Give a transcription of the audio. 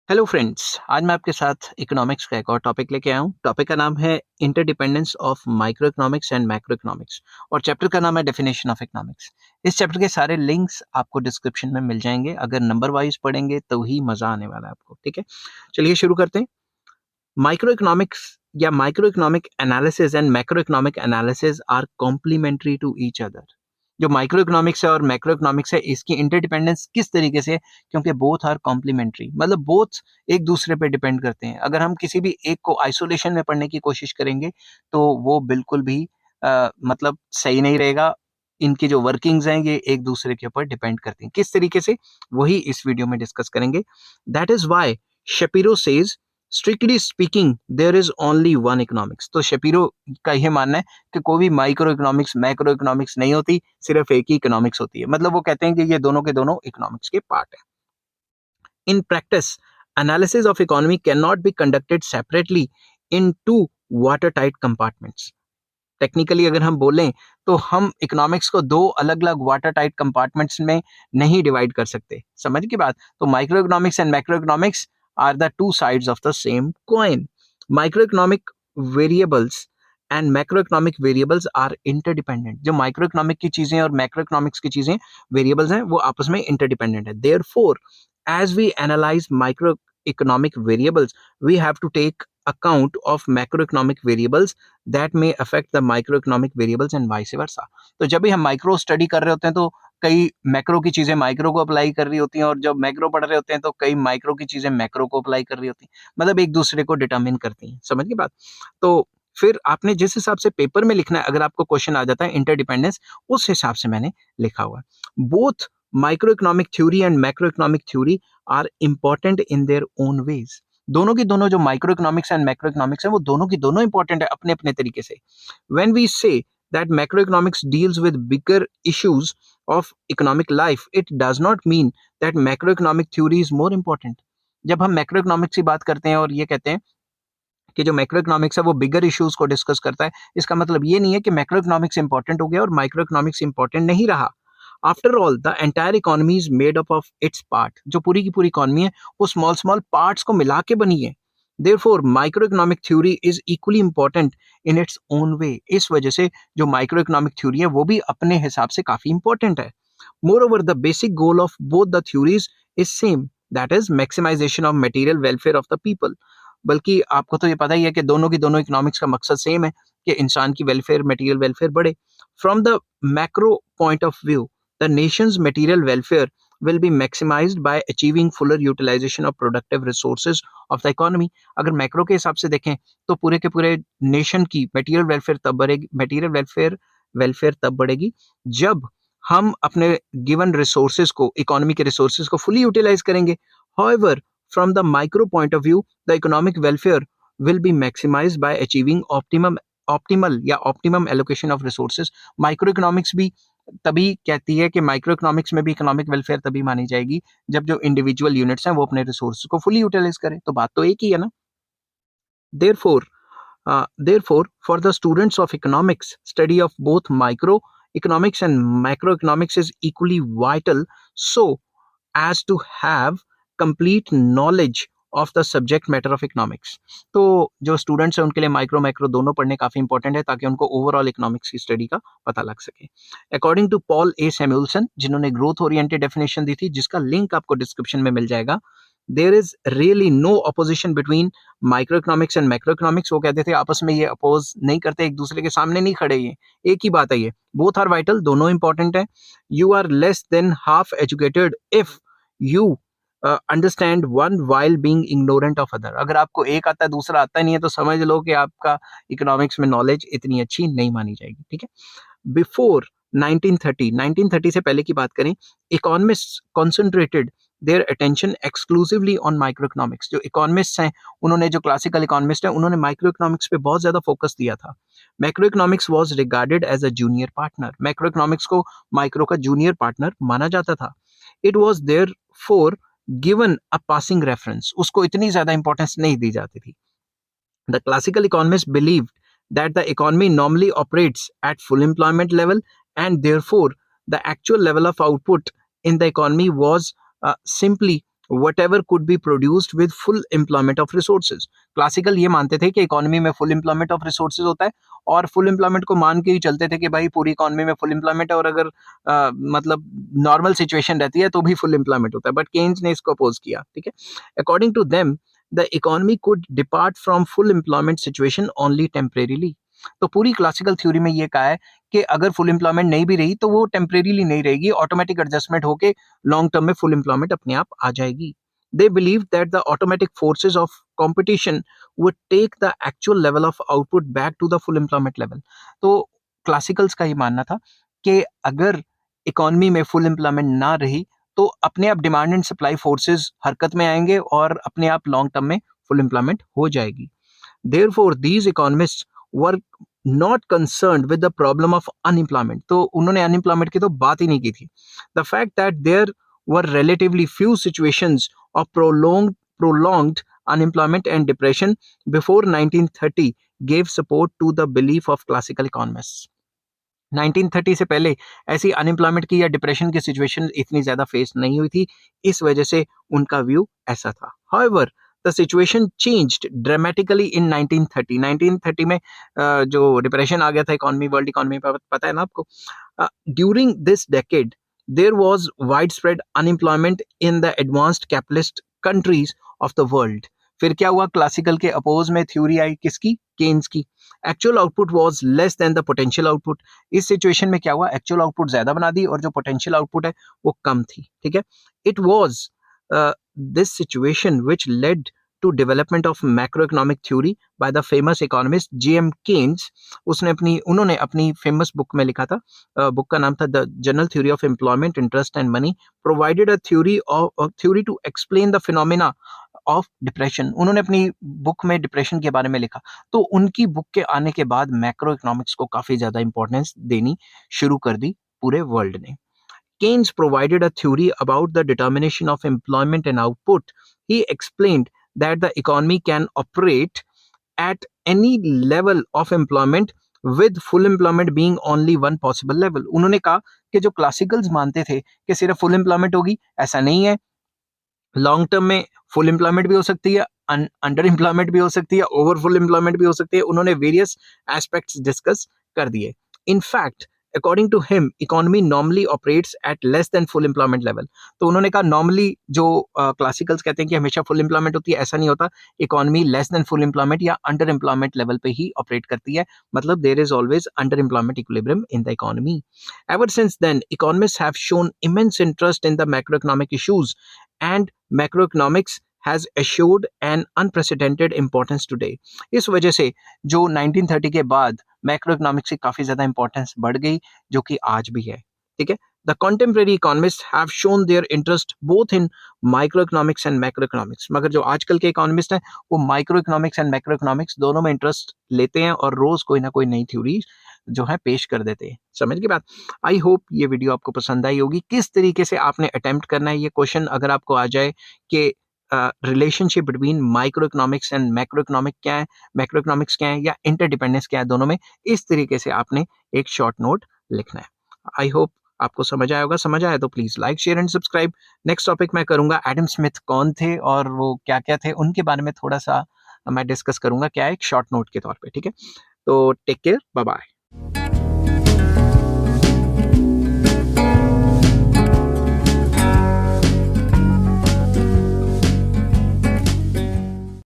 Hello friends, आज मैं आपके साथ इकोनॉमिक्स का एक और टॉपिक लेके आया हूँ। टॉपिक का नाम है interdependence of micro economics and macro economics और चैप्टर का नाम है डेफिनेशन ऑफ इकोनॉमिक्स। इस चैप्टर के सारे लिंक्स आपको डिस्क्रिप्शन में मिल जाएंगे। अगर नंबर वाइज पढ़ेंगे तो ही मजा आने वाला है आपको। ठीक है, चलिए शुरू करते हैं। माइक्रो इकोनॉमिक्स या micro economic analysis and macro economic analysis are complementary to each other. जो माइक्रो इकोनॉमिक्स है और मैक्रो इकोनॉमिक्स है, इसकी इंटरडिपेंडेंस किस तरीके से, क्योंकि बोथ आर कॉम्प्लीमेंट्री, मतलब बोथ एक दूसरे पे डिपेंड करते हैं। अगर हम किसी भी एक को आइसोलेशन में पढ़ने की कोशिश करेंगे तो वो बिल्कुल भी मतलब सही नहीं रहेगा। इनकी जो वर्किंग्स हैं ये एक दूसरे के ऊपर डिपेंड करती हैं। किस तरीके से, वही इस वीडियो में डिस्कस करेंगे। That is why Shapiro says strictly speaking there is only one economics. तो शेपिरो का यह मानना है कि कोई भी माइक्रो इकोनॉमिक्स मैक्रो इकोनॉमिक्स नहीं होती, सिर्फ एक ही इकोनॉमिक्स होती है। मतलब वो कहते हैं कि ये दोनों के दोनों इकोनॉमिक्स के पार्ट है। In practice analysis of economy can not be conducted separately in two water tight compartments. Technically अगर हम बोलें तो हम इकोनॉमिक्स को दो अलग अलग वाटर टाइट कंपार्टमेंट्स में नहीं डिवाइड कर सकते। समझ की बात? तो micro economics and macro economics are the two sides of the same coin. Micro economic variables and macro economic variables are interdependent. जो माइक्रो इकोनॉमिक की चीजें और मैक्रो इकोनॉमिक्स की चीजें वेरिएबल्स हैं वो आपस में इंटरडिपेंडेंट है। Therefore as we analyze microeconomic variables, we have to take account of macroeconomic variables that may affect the microeconomic variables and vice versa। तो जब भी हम माइक्रो स्टडी कर रहे होते हैं तो कई मैक्रो की चीजें माइक्रो को अप्लाई कर रही होती हैं, और जब मैक्रो पढ़ रहे होते हैं तो कई माइक्रो की चीजें मैक्रो को अप्लाई कर रही होती हैं। मतलब एक दूसरे को डिटरमिन करती हैं। समझ की बात? तो फिर आपने जिस हिसाब से पेपर में लिखना है, अगर आपको क्वेश्चन आ जाता है इंटरडिपेंडेंस, उस हिसाब से मैंने लिखा हुआ है। Both microeconomic theory and macroeconomic theory are important in their own ways. दोनों की दोनों जो micro economics and macro economics है वो दोनों की दोनों इंपॉर्टेंट है अपने अपने तरीके से। व्हेन वी से that macroeconomics deals with bigger issues of economic life, it does not mean that macroeconomic theory is more important। जब हम मैक्रो इकोनॉमिक्स की बात करते हैं और ये कहते हैं कि जो मैक्रो इकोनॉमिक्स है वो बिगर इश्यूज को डिस्कस करता है, इसका मतलब ये नहीं है कि मैक्रो इकोनॉमिक्स इंपॉर्टेंट हो गया और माइक्रो इकोनॉमिक्स इंपॉर्टेंट नहीं रहा। After all the entire economy is made up of its part. जो पूरी की पूरी इकोनॉमी है वो स्मॉल स्मॉल पार्ट्स को मिला के बनी है। Therefore micro economic theory is equally important in its own way. इस वजह से जो माइक्रो इकोनॉमिक थ्योरी है वो भी अपने हिसाब से काफी इंपॉर्टेंट है। More the basic goal of both the theories is same, that is maximization of material welfare of the people। बल्कि आपको तो ये पता ही है कि दोनों की दोनों इकोनॉमिक्स का मकसद सेम है कि इंसान की वेलफेयर, मटेरियल वेलफेयर बढ़े। From the macro point of view, the Nations material welfare will be maximized by achieving fuller utilization of productive resources of the economy। अगर मैक्रो के हिसाब से देखें तो पूरे के पूरे नेशन की मटेरियल वेलफेयर तब बढ़ेगी, मटेरियल वेलफेयर तब बढ़ेगी जब हम अपने गिवन रिसोर्सेज को, इकोनॉमी के रिसोर्सेज को फुली यूटिलाइज करेंगे। However, from the micro point of view, the economic welfare will be maximized by achieving optimum allocation of resources। Micro economics भी तभी कहती है कि माइक्रो इकोनॉमिक्स में भी इकोनॉमिक वेलफेयर तभी मानी जाएगी जब जो इंडिविजुअल यूनिट्स हैं वो अपने रिसोर्सेज को फुली यूटिलाइज करें। तो बात तो एक ही है ना। Therefore, for the students of economics, study of both microeconomics and macroeconomics is equally vital, so as to have complete knowledge of the subject matter of economics। तो जो स्टूडेंट्स हैं उनके लिए माइक्रो मैक्रो दोनों पढ़ने काफी इंपॉर्टेंट है ताकि उनको ओवरऑल इकोनॉमिक्स की स्टडी का पता लग सके। According to Paul A Samuelson, जिन्होंने ग्रोथ ओरिएंटेड डेफिनेशन दी थी जिसका लिंक आपको डिस्क्रिप्शन में मिल जाएगा, there is really no opposition between micro economics and macro economics. वो कहते थे आपस में ये अपोज नहीं करते, एक दूसरे के सामने नहीं खड़े, ये एक ही बात है। ये बोथ आर वाइटल, दोनों इंपॉर्टेंट है। You are less than half educated if you understand one while being ignorant of other. अगर आपको एक आता है दूसरा आता नहीं है तो समझ लो कि आपका इकोनॉमिक्स में नॉलेज इतनी अच्छी नहीं मानी जाएगी। ठीक है। बिफोर 1930 से पहले की बात करें, economists concentrated their attention exclusively on micro economics. जो इकोनॉमिस्ट्स हैं उन्होंने, जो क्लासिकल इकोनॉमिस्ट हैं, उन्होंने माइक्रो इकोनॉमिक्स पे बहुत ज्यादा फोकस दिया था। Macro economics was regarded as a junior partner. Macro economics को माइक्रो का जूनियर पार्टनर माना जाता था। It was there for given a passing reference, उसको इतनी ज्यादा इंपॉर्टेंस नहीं दी जाती थी। The classical economist believed that the economy normally operates at full employment level, and therefore the actual level of output in the economy was simply whatever could be produced with full employment of resources. Classical ये मानते थे कि economy में full employment of resources होता है, और full employment को मान के ही चलते थे कि भाई पूरी इकोनॉमी में फुल एम्प्लॉयमेंट है, और अगर मतलब नॉर्मल सिचुएशन रहती है तो भी फुल एम्प्लॉयमेंट होता है, बट केन्स ने इसको अपोज किया, ठीक है। According to them the economy could depart from full employment situation only temporarily. तो पूरी क्लासिकल थ्योरी में ये कहा है कि अगर फुल एम्प्लॉयमेंट नहीं भी रही तो वो टेम्परेरीली नहीं रहेगी, ऑटोमेटिक एडजस्टमेंट होके लॉन्ग टर्म में फुल एम्प्लॉयमेंट अपने आप आ जाएगी। They believed that the automatic forces of competition would take the actual level of output back to the full employment level. तो क्लासिकल्स का ये मानना था कि अगर इकोनॉमी में फुल एम्प्लॉयमेंट ना रही तो अपने आप डिमांड एंड सप्लाई फोर्सेस हरकत में आएंगे और अपने आप लॉन्ग टर्म में फुल एम्प्लॉयमेंट हो जाएगी। Therefore, these economists were not concerned with the problem of unemployment. तो उन्होंने अनएम्प्लॉयमेंट की तो बात ही नहीं की थी। The fact that there were relatively few situations of prolonged unemployment and depression before 1930 gave support to the belief of classical economists. 1930 से पहले ऐसी अनएम्प्लॉयमेंट की या डिप्रेशन की सिचुएशन इतनी ज्यादा फेस नहीं हुई थी, इस वजह से उनका व्यू ऐसा था। However, the situation changed dramatically in 1930. 1930 में जो डिप्रेशन आ गया था इकोनॉमी, वर्ल्ड इकोनॉमी पर, पता है ना आपको। During this decade there was widespread unemployment in the advanced capitalist countries of the world. फिर क्या हुआ, क्लासिकल के अपोज में थ्योरी आई किसकी, केन्स की। Actual output was less than the potential output. इस सिचुएशन में क्या हुआ, एक्चुअल आउटपुट ज्यादा बना दी और जो पोटेंशियल आउटपुट है वो कम थी, ठीक है। It was this situation which led to development of macroeconomic theory by the famous economist J.M. Keynes. उन्होंने अपनी फेमस बुक में लिखा था, बुक का नाम था the general theory of employment, interest and money, provided a theory to explain the phenomena of depression. उन्होंने अपनी बुक में डिप्रेशन के बारे में लिखा, तो उनकी बुक के आने के बाद मैक्रो इकोनॉमिक्स को काफी ज्यादा इंपॉर्टेंस देनी शुरू कर दी पूरे वर्ल्ड ने। Keynes provided a theory about the determination of employment and output. He explained that the economy can operate at any level of employment with full employment being only one possible level. उन्होंने कहा कि जो classicals मानते थे कि सिर्फ full employment होगी, ऐसा नहीं है। लॉन्ग टर्म में फुल एम्प्लॉयमेंट भी हो सकती है, अंडर एम्प्लॉयमेंट भी हो सकती है, ओवर फुल एम्प्लॉयमेंट भी हो सकती है। उन्होंने वेरियस एस्पेक्ट्स डिस्कस कर दिए। In fact according to him economy normally operates at less than full employment level. तो उन्होंने कहा नॉर्मली जो क्लासिकल्स कहते हैं कि हमेशा फुल एम्प्लॉयमेंट होती है, ऐसा नहीं होता। Economy less than full employment या अंडर एम्प्लॉयमेंट लेवल पे ही ऑपरेट करती है, मतलब there is always under employment equilibrium in the economy. Ever since then economists have shown immense interest in the macro economic issues and macroeconomics has assured an unprecedented importance today. इस वजह से जो 1930 के बाद macro economics की काफी ज्यादा importance बढ़ गई, जो कि आज भी है, ठीक है। The contemporary economists have shown their interest both in microeconomics and macroeconomics. मगर जो आजकल के इकोनॉमिस्ट हैं वो micro economics and macro economics दोनों में इंटरेस्ट लेते हैं और रोज कोई ना कोई नई थ्योरी जो है पेश कर देते हैं। समझ की बात। आई होप ये वीडियो आपको पसंद आई होगी। किस तरीके से आपने अटेम्प्ट करना है ये क्वेश्चन अगर आपको आ जाए कि relationship between micro economics and macro economic क्या है, मैक्रो इकोनॉमिक्स क्या है या इंटरडिपेंडेंस क्या है, दोनों में इस तरीके से आपने एक शॉर्ट नोट लिखना है। आई होप आपको समझ आया होगा। समझ आया तो please like share and subscribe. Next topic मैं करूंगा एडम स्मिथ कौन थे और वो क्या क्या थे, उनके बारे में थोड़ा सा मैं डिस्कस करूंगा, क्या है, एक शॉर्ट नोट के तौर पे, ठीक है। तो टेक केयर, बाय बाय।